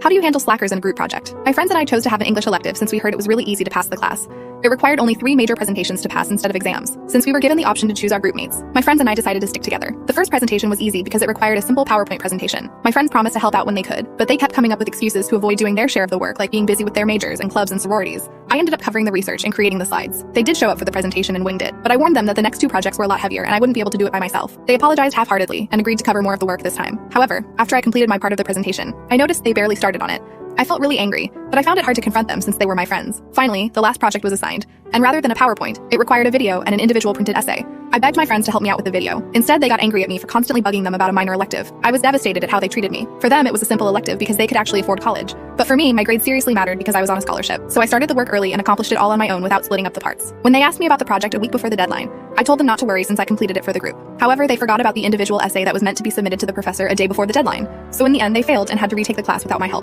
How do you handle slackers in a group project? My friends and I chose to have an English elective since we heard it was really easy to pass the class. It required only 3 major presentations to pass instead of exams. Since we were given the option to choose our group mates, my friends and I decided to stick together. The first presentation was easy because it required a simple PowerPoint presentation. My friends promised to help out when they could, but they kept coming up with excuses to avoid doing their share of the work, like being busy with their majors and clubs and sororities. I ended up covering the research and creating the slides. They did show up for the presentation and winged it, but I warned them that the next 2 projects were a lot heavier and I wouldn't be able to do it by myself. They apologized half-heartedly and agreed to cover more of the work this time. However, after I completed my part of the presentation, I noticed they barely started on it. I felt really angry, but I found it hard to confront them since they were my friends. Finally, the last project was assigned, and rather than a PowerPoint, it required a video and an individual printed essay. I begged my friends to help me out with the video. Instead, they got angry at me for constantly bugging them about a minor elective. I was devastated at how they treated me. For them, it was a simple elective because they could actually afford college. But for me, my grades seriously mattered because I was on a scholarship. So I started the work early and accomplished it all on my own without splitting up the parts. When they asked me about the project a week before the deadline, I told them not to worry since I completed it for the group. However, they forgot about the individual essay that was meant to be submitted to the professor a day before the deadline. So in the end, they failed and had to retake the class without my help.